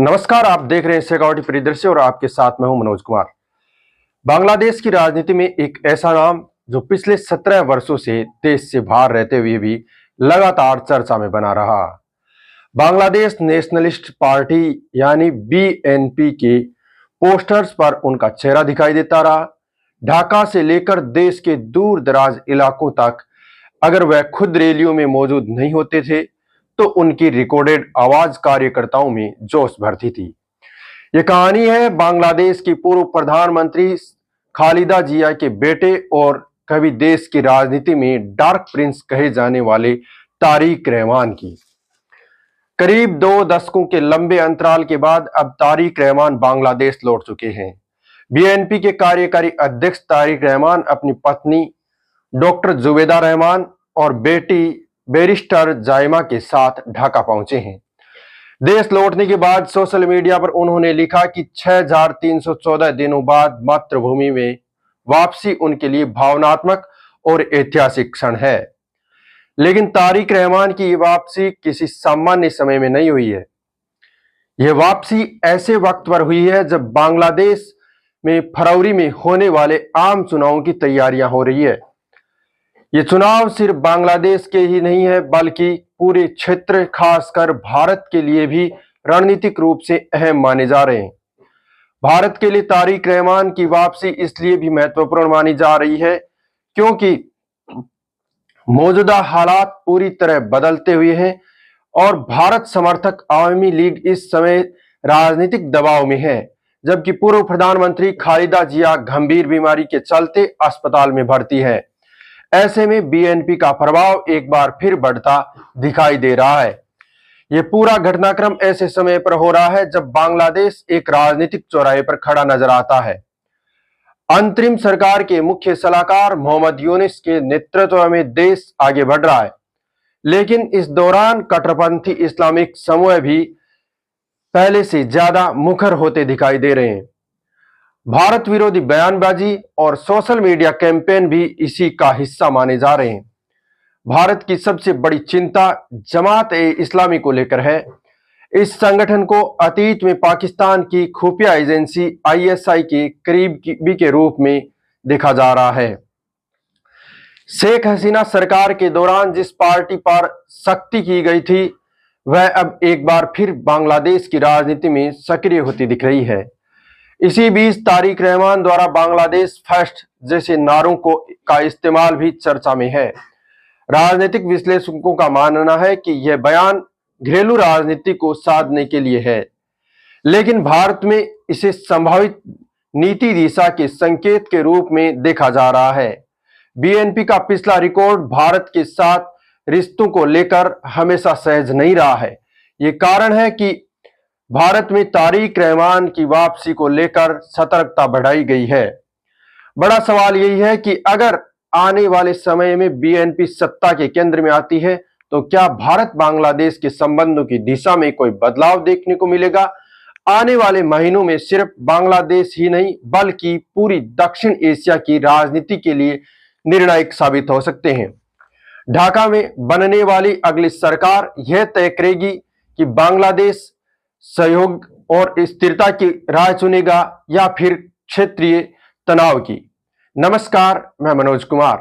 नमस्कार, आप देख रहे हैं सिक्योरिटी परिदृश्य और आपके साथ मैं हूं मनोज कुमार। बांग्लादेश की राजनीति में एक ऐसा नाम जो पिछले 17 वर्षों से देश से बाहर रहते हुए भी लगातार चर्चा में बना रहा। बांग्लादेश नेशनलिस्ट पार्टी यानी बीएनपी के पोस्टर्स पर उनका चेहरा दिखाई देता रहा। ढाका से लेकर देश के दूर दराज इलाकों तक अगर वह खुद रैलियों में मौजूद नहीं होते थे तो उनकी रिकॉर्डेड आवाज कार्यकर्ताओं में जोश भरती थी। ये कहानी है बांग्लादेश की पूर्व प्रधानमंत्री खालिदा जिया के बेटे और कभी देश की राजनीति में डार्क प्रिंस कहे जाने वाले तारिक रहमान की। करीब 2 दशकों के लंबे अंतराल के बाद अब तारिक रहमान बांग्लादेश लौट चुके हैं। बीएनपी के कार्यकारी अध्यक्ष तारिक रहमान अपनी पत्नी डॉक्टर जुबेदा रहमान और बेटी बैरिस्टर जायमा के साथ ढाका पहुंचे हैं। देश लौटने के बाद सोशल मीडिया पर उन्होंने लिखा कि 6314 दिनों बाद मातृभूमि में वापसी उनके लिए भावनात्मक और ऐतिहासिक क्षण है। लेकिन तारिक रहमान की ये वापसी किसी सामान्य समय में नहीं हुई है। यह वापसी ऐसे वक्त पर हुई है जब बांग्लादेश में फरवरी में होने वाले आम चुनावों की तैयारियां हो रही है। ये चुनाव सिर्फ बांग्लादेश के ही नहीं है बल्कि पूरे क्षेत्र खासकर भारत के लिए भी रणनीतिक रूप से अहम माने जा रहे हैं। भारत के लिए तारिक रहमान की वापसी इसलिए भी महत्वपूर्ण मानी जा रही है क्योंकि मौजूदा हालात पूरी तरह बदलते हुए हैं और भारत समर्थक आवामी लीग इस समय राजनीतिक दबाव में है, जबकि पूर्व प्रधानमंत्री खालिदा जिया गंभीर बीमारी के चलते अस्पताल में भर्ती है। ऐसे में बीएनपी का प्रभाव एक बार फिर बढ़ता दिखाई दे रहा है। यह पूरा घटनाक्रम ऐसे समय पर हो रहा है जब बांग्लादेश एक राजनीतिक चौराहे पर खड़ा नजर आता है। अंतरिम सरकार के मुख्य सलाहकार मोहम्मद यूनुस के नेतृत्व में देश आगे बढ़ रहा है, लेकिन इस दौरान कट्टरपंथी इस्लामिक समूह भी पहले से ज्यादा मुखर होते दिखाई दे रहे हैं। भारत विरोधी बयानबाजी और सोशल मीडिया कैंपेन भी इसी का हिस्सा माने जा रहे हैं। भारत की सबसे बड़ी चिंता जमात-ए-इस्लामी को लेकर है। इस संगठन को अतीत में पाकिस्तान की खुफिया एजेंसी आईएसआई के करीबी के रूप में देखा जा रहा है। शेख हसीना सरकार के दौरान जिस पार्टी पर सख्ती की गई थी वह अब एक बार फिर बांग्लादेश की राजनीति में सक्रिय होती दिख रही है। इसी बीच तारिक रहमान द्वारा बांग्लादेश फर्स्ट जैसे नारों का इस्तेमाल भी चर्चा में है। राजनीतिक विश्लेषकों का मानना है कि यह बयान घरेलू राजनीति को साधने के लिए है, लेकिन भारत में इसे संभावित नीति दिशा के संकेत के रूप में देखा जा रहा है। बीएनपी का पिछला रिकॉर्ड भारत के साथ रिश्तों को लेकर हमेशा सहज नहीं रहा है। ये कारण है कि भारत में तारिक रहमान की वापसी को लेकर सतर्कता बढ़ाई गई है। बड़ा सवाल यही है कि अगर आने वाले समय में बीएनपी सत्ता के केंद्र में आती है तो क्या भारत बांग्लादेश के संबंधों की दिशा में कोई बदलाव देखने को मिलेगा। आने वाले महीनों में सिर्फ बांग्लादेश ही नहीं बल्कि पूरी दक्षिण एशिया की राजनीति के लिए निर्णायक साबित हो सकते हैं। ढाका में बनने वाली अगली सरकार यह तय करेगी कि बांग्लादेश सहयोग और स्थिरता की राह चुनेगा या फिर क्षेत्रीय तनाव की। नमस्कार, मैं मनोज कुमार।